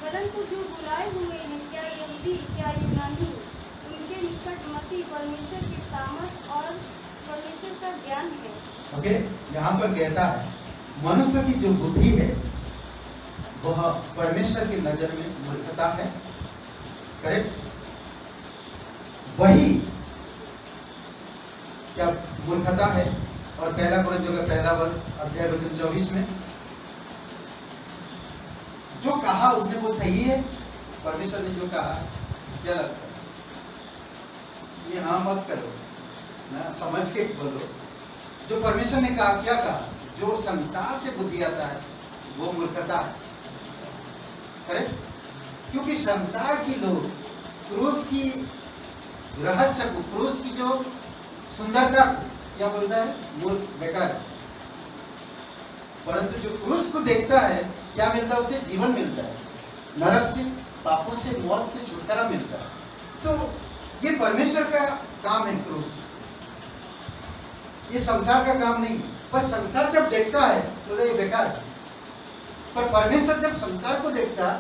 परंतु जो बुलाए हुए हैं, क्या यहूदी क्या यूनानी, उनके निकट मसीह परमेश्वर की सामर्थ और परमेश्वर का ज्ञान है। ओके, यहाँ पर कहता है मनुष्य की जो बुद्धि है वह परमेश्वर की नजर में मूर्खता है। करेक्ट? वही क्या मूर्खता है। और पहला कुरिन्थियों का पहला अध्याय वचन 24 में जो कहा उसने वो सही है। परमेश्वर ने जो कहा, क्या लगता है? ये हाँ मत करो ना, समझ के बोलो। जो परमेश्वर ने कहा, क्या कहा? जो संसार से बुद्धि आता है वो मूर्खता है। करेक्ट? क्योंकि संसार के लोग क्रूस की रहस्य को, क्रूस की जो सुंदरता को क्या बोलता है? वो बेकार है। परंतु जो क्रूस को देखता है, क्या मिलता है उसे? जीवन मिलता है, नरक से, पापों से, मौत से छुटकारा मिलता है। तो ये परमेश्वर का काम है क्रूस, ये संसार का काम नहीं। पर संसार जब देखता है तो ये बेकार है, पर परमेश्वर जब संसार को देखता है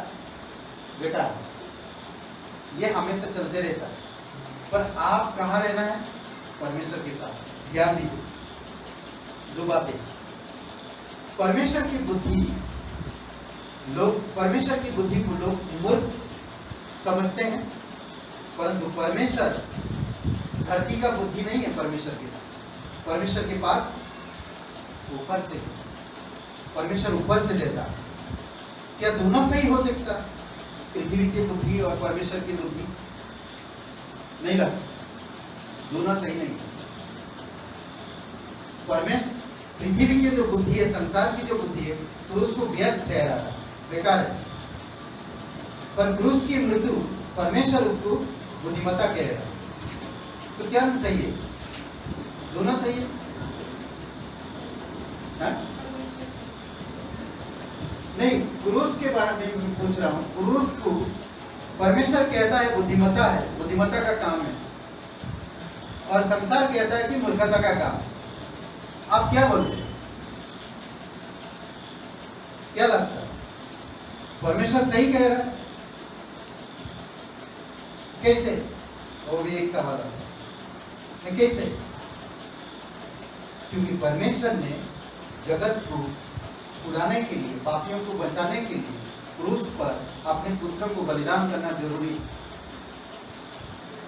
बेकार है। ये हमेशा चलते रहता है। पर आप कहाँ रहना है? परमेश्वर के साथ। ध्यान दीजिए दो बातें। परमेश्वर की बुद्धि को लोग मूर्ख समझते हैं, परंतु परमेश्वर धरती का बुद्धि नहीं है। परमेश्वर के पास ऊपर से, परमेश्वर ऊपर से लेता। क्या दोनों सही हो सकता? पृथ्वी की बुद्धि और परमेश्वर की बुद्धि? नहीं लगता, दोनों सही नहीं। परमेश्वर पृथ्वी की जो बुद्धि है, संसार की जो बुद्धि है, क्रूस को व्यर्थ ठहरा था, बेकार है। पर क्रूस की मृत्यु परमेश्वर उसको बुद्धिमत्ता कह रहा है। तो क्या सही है? दोनों सही है, है? नहीं, क्रूस के बारे में मैं पूछ रहा हूं। क्रूस को परमेश्वर कहता है बुद्धिमत्ता है, बुद्धिमत्ता का काम है, और संसार कहता है कि मूर्खता का काम। आप क्या बोलते हैं? क्या लगता है? परमेश्वर सही कह रहा है? कैसे? वो भी एक सवाल है, कैसे? क्योंकि परमेश्वर ने जगत को छुड़ाने के लिए, पापियों को बचाने के लिए क्रूस पर अपने पुत्र को बलिदान करना जरूरी है।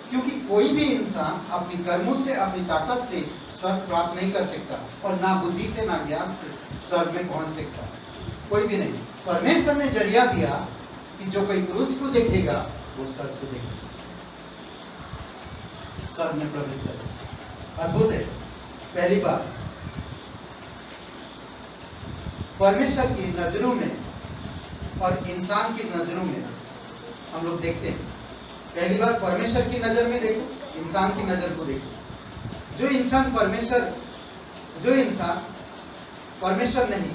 क्योंकि कोई भी इंसान अपनी कर्मों से, अपनी ताकत से स्वर्ग प्राप्त नहीं कर सकता, और ना बुद्धि से, ना ज्ञान से स्वर्ग में पहुंच सकता, कोई भी नहीं। परमेश्वर ने जरिया दिया कि जो कोई क्रूस को देखेगा वो स्वर्ग को देखेगा, स्वर्ग में प्रवेश करेगा। अद्भुत है। पहली बात, परमेश्वर की नजरों में और इंसान की नजरों में हम लोग देखते हैं। पहली बात, परमेश्वर की नजर में देखो, इंसान की नजर को देखो। जो इंसान परमेश्वर नहीं,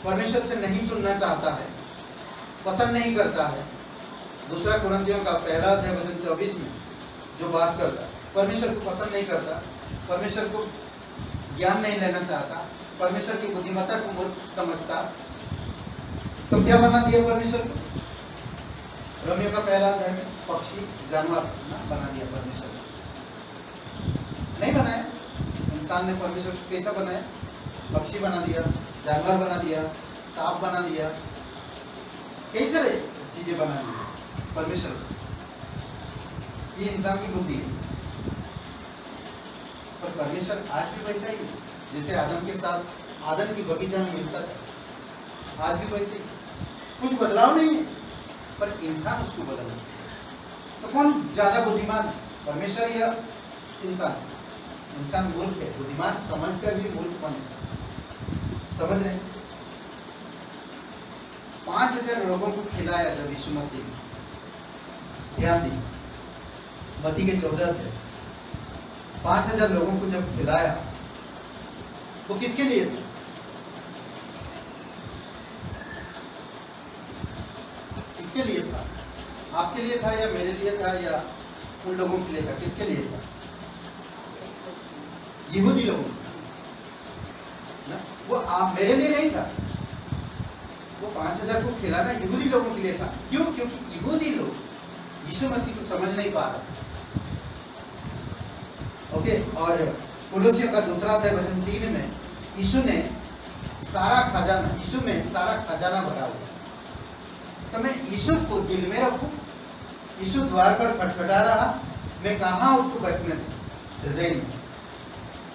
परमेश्वर से नहीं सुनना चाहता है, पसंद नहीं करता है। दूसरा कुरिन्थियों का पहला अध्याय वचन 24 में जो बात करता है, परमेश्वर को पसंद नहीं करता, परमेश्वर को ज्ञान नहीं लेना चाहता, परमेश्वर की बुद्धिमत्ता को मूर्ख समझता, तो क्या बना दिया परमेश्वर को? रोमियो का पहला अध्याय में पक्षी, जानवर बना दिया परमेश्वर ने। नहीं बनाया। इंसान ने परमेश्वर को कैसा बनाया? पक्षी बना दिया, जानवर बना दिया, सांप बना दिया, कई सारे चीजें बना दी परमेश्वर को। ये इंसान की बुद्धि है। पर परमेश्वर आज भी वैसा ही है जैसे आदम के साथ आदम की बगीचा में मिलता था, आज भी वैसे ही, कुछ बदलाव नहीं है, पर इंसान उसको बदल। तो कौन ज्यादा बुद्धिमान, परमेश्वर या इंसान? इंसान मूर्ख है, बुद्धिमान समझकर भी मूर्ख बन। समझ रहे? 5000 लोगों को खिलाया जब यीशु मसीह, ध्यान दी, मत्ती के 14 थे, 5000 लोगों को जब खिलाया वो किसके लिए था? किसके लिए था? आपके लिए था या मेरे लिए था या उन लोगों के लिए था। किसके लिए था? यहूदी लोगों के लिए। वो आप मेरे लिए नहीं था। वो 5000 को खिलाना यहूदी लोगों के लिए था। क्यों? क्योंकि यहूदी लोग यीशु मसीह को समझ नहीं पा रहे। ओके, और कुलुसियों का 2:3 में यीशु में सारा खजाना भरा हुआ। तो मैं यीशु को दिल में रखूं। यीशु द्वार पर खटखटा रहा, मैं कहाँ उसको बैठने दूं? हृदय में।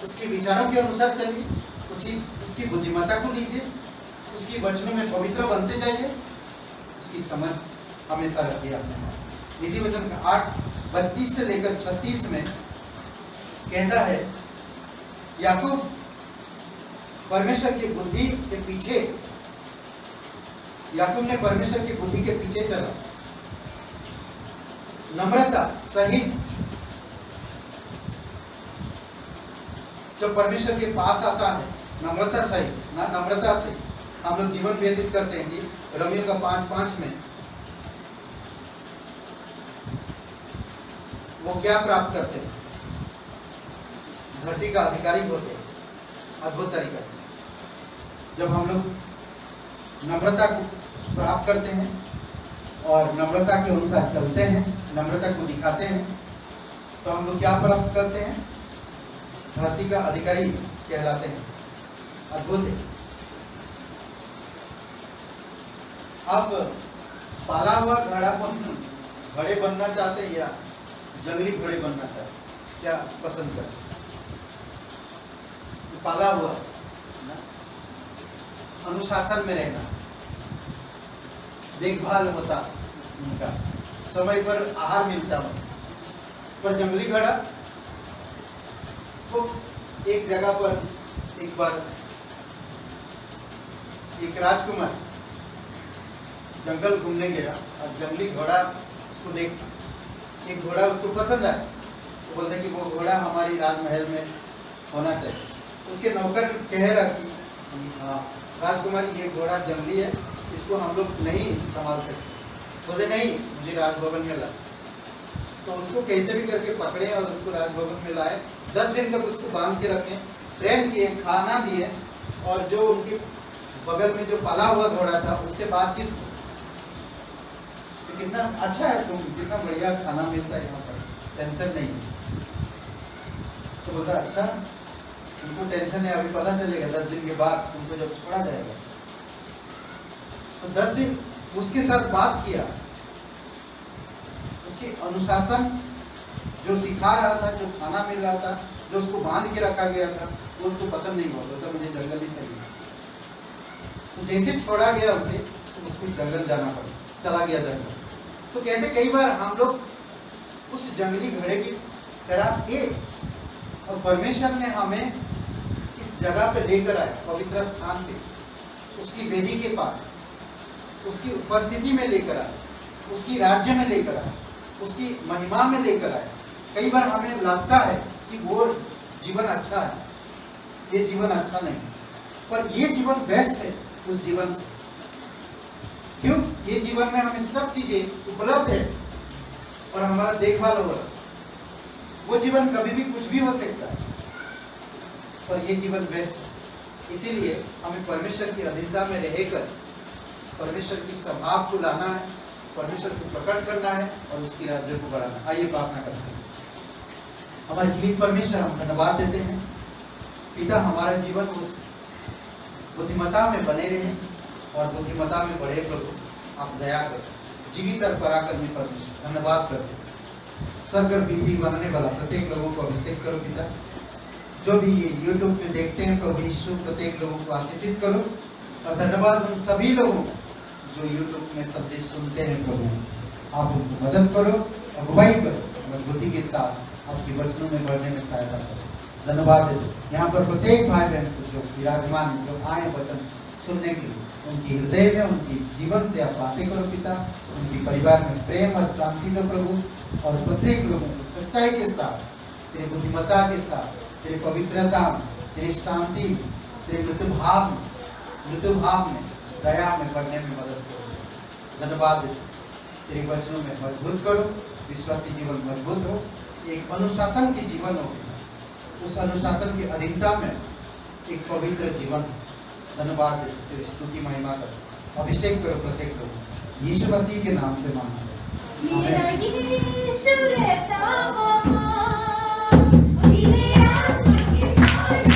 उसके विचारों के अनुसार चलिए, उसकी बुद्धिमत्ता को लीजिए, उसकी वचनों में पवित्र बनते जाइए, उसकी समझ हमेशा रखिए अपने पास। नीति वचन का 8:32 से लेकर 36 में कहता है, याकूब परमेश्वर की बुद्धि के पीछे, याकूब ने परमेश्वर की बुद्धि के पीछे चला, नम्रता सहित। जो परमेश्वर के पास आता है नम्रता सहित, ना नम्रता से हम लोग जीवन व्यतीत करते हैं। कि रोमियो का 5:5 में वो क्या प्राप्त करते हैं? धरती का अधिकारी होते हैं। अद्भुत तरीके से जब हम लोग नम्रता को प्राप्त करते हैं और नम्रता के अनुसार चलते हैं, नम्रता को दिखाते हैं, तो हम लोग क्या प्राप्त करते हैं? धरती का अधिकारी कहलाते हैं। अद्भुत है। आप पाला हुआ घोड़े बनना चाहते हैं या जंगली घोड़े बनना चाहते हैं? क्या पसंद करते? पाला हुआ, अनुशासन में रहना, देखभाल होता उनका, समय पर आहार मिलता हो। पर जंगली घोड़ा वो एक जगह पर एक बार एक राजकुमार जंगल घूमने गया और जंगली घोड़ा उसको देख, एक घोड़ा उसको पसंद आया, तो बोलते कि वो घोड़ा हमारी राजमहल में होना चाहिए। उसके नौकर कह रहा कि हाँ राजकुमारी, ये घोड़ा जंगली है, इसको हम लोग नहीं संभाल सकते। बोले नहीं, मुझे राजभवन में ला। तो उसको कैसे भी करके पकड़े और उसको राजभवन में लाए। 10 दिन तक उसको बांध के रखे, ट्रेन किए, खाना दिए, और जो उनके बगल में जो पाला हुआ घोड़ा था उससे बातचीत की। तो कितना अच्छा है तुम, कितना बढ़िया खाना मिलता है यहाँ पर, टेंशन नहीं। तो बोलता अच्छा, उनको टेंशन है, अभी पता चलेगा 10 दिन के बाद उनको जब छोड़ा जाएगा। तो 10 दिन उसके साथ बात किया, उसके अनुशासन जो सिखा रहा था, जो खाना मिल रहा था, जो उसको बांध के रखा गया था, वो उसको पसंद नहीं हुआ। बोलता मुझे जंगल ही सही है। तो जैसे छोड़ा गया उसे, तो उसको जंगल जाना पड़ा, चला गया जंगल। तो कहते कई बार हम लोग उस जंगली घोड़े की तरह थे, और परमेश्वर ने हमें इस जगह पे लेकर आए, पवित्र स्थान पे, उसकी वेदी के पास, उसकी उपस्थिति में लेकर आए, उसकी राज्य में लेकर आए, उसकी महिमा में लेकर आए। कई बार हमें लगता है कि वो जीवन अच्छा है, ये जीवन अच्छा नहीं, पर ये जीवन बेस्ट है उस जीवन से। क्यों? ये जीवन में हमें सब चीजें उपलब्ध है और हमारा देखभाल हो रहा है। वो जीवन कभी भी कुछ भी हो सकता है, पर ये जीवन बेस्ट है। इसीलिए हमें परमेश्वर की अधीनता में रहकर परमेश्वर की स्वभाव को लाना है, परमेश्वर को प्रकट करना है और उसकी राज्य को बढ़ाना है। आइए प्रार्थना करते हैं। हमारे जीवित परमेश्वर, हम धन्यवाद देते हैं पिता, हमारा जीवन उस बुद्धिमत्ता में बने रहे और बुद्धिमत्ता में बढ़े। प्रभु आप दया करो, जीवित और पराक्रमी परमेश्वर, धन्यवाद करते हैं। सरकर विधि बनने वाला प्रत्येक लोगों को अभिषेक करो पिता। जो भी ये यूट्यूब में देखते हैं प्रभु यीशु, प्रत्येक लोगों को आशीषित करो। और धन्यवाद उन सभी लोगों को जो यूट्यूब में संदेश सुनते हैं प्रभु, आप उनको मदद करो, अगुवाई करो, मजबूती के साथ आपके वचनों में बढ़ने में सहायता करो। धन्यवाद है यहाँ पर प्रत्येक भाई बहन को जो विराजमान, जो आए वचन सुनने के लिए, उनकी हृदय में, उनकी जीवन से आप बातें करो पिता। उनके परिवार में प्रेम और शांति दो प्रभु, और प्रत्येक लोगों को सच्चाई के साथ, तेरी बुद्धिमत्ता के साथ, तेरी पवित्रता, तेरी शांति, तेरे मृत्युभाव में, दया में बढ़ने में मदद करो। धन्यवाद तेरे वचनों में मजबूत करो, विश्वासी जीवन मजबूत हो, एक अनुशासन की जीवन हो, उस अनुशासन की अधीनता में एक पवित्र जीवन। धन्यवाद, तेरी स्तुति महिमा कर, अभिषेक करो प्रत्येक लोग, यीशु मसीह के नाम से मांगते हैं, मेरा आमीन। यीशु रहता वहाँ, मेरे आंसू के साथ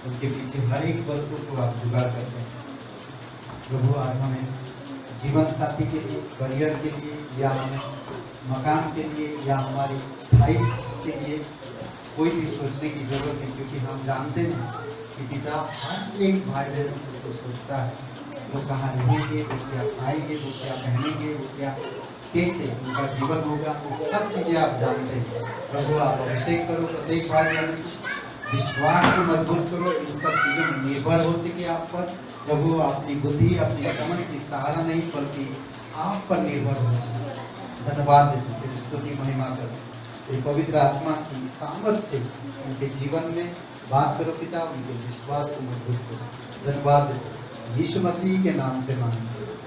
उनके पीछे हर एक वस्तु को आप जुगाड़ करते हैं। प्रभु आज हमें जीवन साथी के लिए, करियर के लिए, या हमें मकान के लिए, या हमारी स्थाई के लिए कोई भी सोचने की जरूरत नहीं, क्योंकि हम जानते हैं कि पिता हर एक भाई बहनों को सोचता है। वो कहाँ रहेंगे, वो क्या खाएंगे, वो क्या पहनेंगे, वो क्या कैसे उनका जीवन होगा, वो सब चीज़ें आप जानते हैं। प्रभु आप अभिषेक करो प्रत्येक भाई बहन, विश्वास को मजबूत करो, इन सब चीज़ों में निर्भर हो सके आप पर। प्रभु अपनी बुद्धि, अपनी समझ की सहारा नहीं, बल्कि आप पर निर्भर हो सके। धन्यवाद देते, तेरी स्तुति महिमा करो, तेरी पवित्र आत्मा की सामर्थ से उनके जीवन में बात करो पिता, उनके विश्वास को मजबूत करो। धन्यवाद देते, यीशु मसीह के नाम से मांगते हैं।